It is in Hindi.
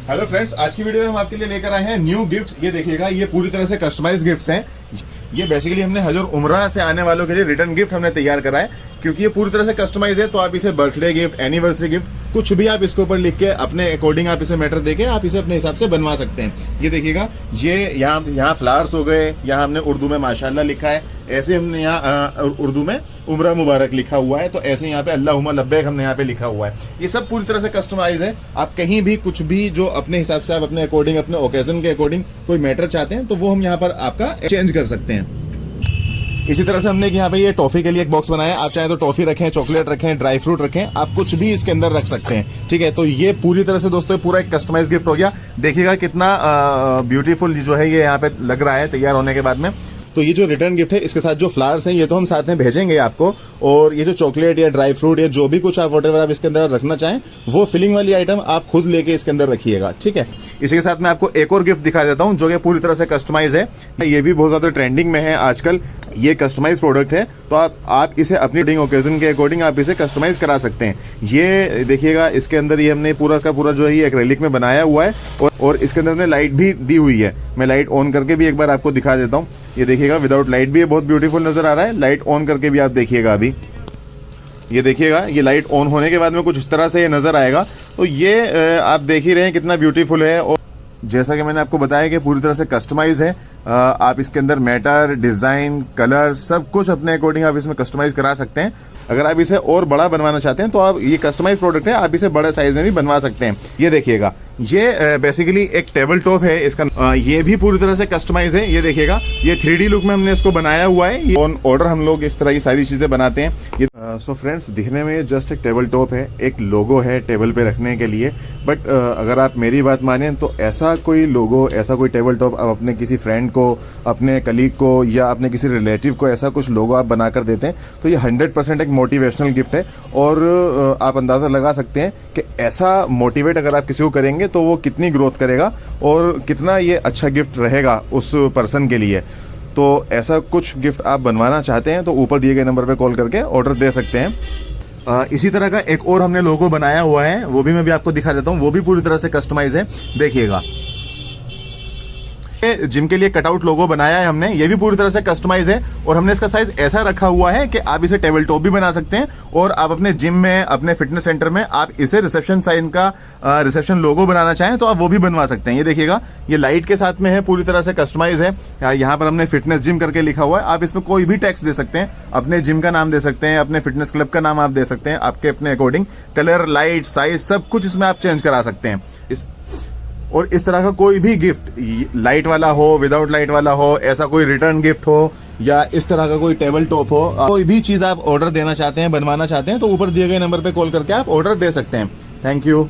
हेलो फ्रेंड्स, आज की वीडियो में हम आपके लिए लेकर आए हैं न्यू गिफ्ट्स। ये देखिएगा, ये पूरी तरह से कस्टमाइज गिफ्ट्स हैं। ये बेसिकली हमने हजर उम्रा से आने वालों के लिए रिटर्न गिफ्ट हमने तैयार करा है, क्योंकि ये पूरी तरह से कस्टमाइज है। तो आप इसे बर्थडे गिफ्ट, एनिवर्सरी गिफ्ट, कुछ भी आप इसके ऊपर लिख के अपने अकॉर्डिंग आप इसे मैटर देके आप इसे अपने हिसाब से बनवा सकते हैं। ये देखिएगा, ये यहाँ फ्लावर्स हो गए, यहाँ हमने उर्दू में माशाल्लाह लिखा है, ऐसे हमने यहाँ उर्दू में उम्रा मुबारक लिखा हुआ है, तो ऐसे यहाँ पे अल्लाहुम्मा लब्बैक हमने यहाँ पे लिखा हुआ है। ये सब पूरी तरह से कस्टमाइज है। आप कहीं भी कुछ भी जो अपने हिसाब से आप अपने अकॉर्डिंग, अपने ओकेजन के अकॉर्डिंग कोई मैटर चाहते हैं तो वो हम यहाँ पर आपका चेंज कर सकते हैं। इसी तरह से हमने यहाँ पे ये टॉफी के लिए एक बॉक्स बनाया। आप चाहे तो टॉफी रखें, चॉकलेट रखें, ड्राई फ्रूट रखें, आप कुछ भी इसके अंदर रख सकते हैं। ठीक है, तो ये पूरी तरह से दोस्तों पूरा एक कस्टमाइज गिफ्ट हो गया। देखिएगा कितना ब्यूटीफुल जो है ये यहाँ पे लग रहा है तैयार होने के बाद में। तो ये जो रिटर्न गिफ्ट है, इसके साथ जो फ्लावर्स हैं ये तो हम साथ में भेजेंगे आपको, और ये जो चॉकलेट या ड्राई फ्रूट या जो भी कुछ आप व्हाटएवर आप इसके अंदर रखना चाहें वो फिलिंग वाली आइटम आप खुद लेके इसके अंदर रखिएगा। ठीक है, इसी के साथ मैं आपको एक और गिफ्ट दिखा देता हूं जो कि पूरी तरह से कस्टमाइज है। ये भी बहुत ज्यादा ट्रेंडिंग में है आजकल। ये कस्टमाइज प्रोडक्ट है, तो आप इसे अपनी ओकेजन के अकॉर्डिंग आप इसे कस्टमाइज करा सकते हैं। ये देखिएगा, इसके अंदर ये हमने पूरा का पूरा जो है ये एक्रेलिक में बनाया हुआ है, और इसके अंदर हमने लाइट भी दी हुई है। मैं लाइट ऑन करके भी एक बार आपको दिखा देता हूँ। ये देखिएगा, विदाउट लाइट भी ये बहुत ब्यूटीफुल नजर आ रहा है। लाइट ऑन करके भी आप देखिएगा, अभी ये देखिएगा, ये लाइट ऑन होने के बाद में कुछ इस तरह से ये नजर आएगा। तो ये आप देख ही रहे हैं कितना ब्यूटीफुल है, और जैसा कि मैंने आपको बताया कि पूरी तरह से कस्टमाइज है। आप इसके अंदर मैटर, डिजाइन, कलर सब कुछ अपने अकॉर्डिंग आप इसमें कस्टमाइज करा सकते हैं। अगर आप इसे और बड़ा बनवाना चाहते हैं तो आप, ये कस्टमाइज प्रोडक्ट है, आप इसे बड़े साइज में भी बनवा सकते हैं। ये देखिएगा, ये बेसिकली एक टेबल टॉप है इसका। ये भी पूरी तरह से कस्टमाइज है। ये देखिएगा, ये 3D लुक में हमने इसको बनाया हुआ है। ये ऑन ऑर्डर हम लोग इस तरह की सारी चीजें बनाते हैं। ये सो फ्रेंड्स, दिखने में जस्ट एक टेबल टॉप है, एक लोगो है टेबल पे रखने के लिए। बट अगर आप मेरी बात माने तो ऐसा कोई लोगो, ऐसा कोई टेबल टॉप आप अपने किसी फ्रेंड को, अपने कलीग को या अपने किसी रिलेटिव को ऐसा कुछ लोगो आप बनाकर देते हैं तो ये 100% एक मोटिवेशनल गिफ्ट है। और आप अंदाज़ा लगा सकते हैं कि ऐसा मोटिवेट अगर आप किसी को करेंगे तो वो कितनी ग्रोथ करेगा और कितना ये अच्छा गिफ्ट रहेगा उस पर्सन के लिए। तो ऐसा कुछ गिफ्ट आप बनवाना चाहते हैं तो ऊपर दिए गए नंबर पे कॉल करके ऑर्डर दे सकते हैं। इसी तरह का एक और हमने लोगो बनाया हुआ है, वो भी मैं भी आपको दिखा देता हूँ। वो भी पूरी तरह से कस्टमाइज है। देखिएगा, जिम के लिए कटआउट लोगो बनाया है हमने, ये भी पूरी तरह से कस्टमाइज है। और हमने इसका साइज ऐसा रखा हुआ है कि आप इसे टेबल टॉप भी बना सकते हैं, और आप अपने जिम में, अपने फिटनेस सेंटर में आप इसे रिसेप्शन साइन का रिसेप्शन लोगो बनाना चाहें तो आप वो भी बनवा सकते हैं। ये देखिएगा, ये लाइट के साथ में है, पूरी तरह से कस्टमाइज है। यहाँ पर हमने फिटनेस जिम करके लिखा हुआ है। आप इसमें कोई भी टेक्स्ट दे सकते हैं, अपने जिम का नाम दे सकते हैं, अपने फिटनेस क्लब का नाम आप दे सकते हैं, आपके अपने अकॉर्डिंग। कलर, लाइट, साइज सब कुछ इसमें आप चेंज करा सकते हैं। और इस तरह का कोई भी गिफ्ट, लाइट वाला हो, विदाउट लाइट वाला हो, ऐसा कोई रिटर्न गिफ्ट हो, या इस तरह का कोई टेबल टॉप हो, कोई भी चीज आप ऑर्डर देना चाहते हैं, बनवाना चाहते हैं तो ऊपर दिए गए नंबर पे कॉल करके आप ऑर्डर दे सकते हैं। Thank you.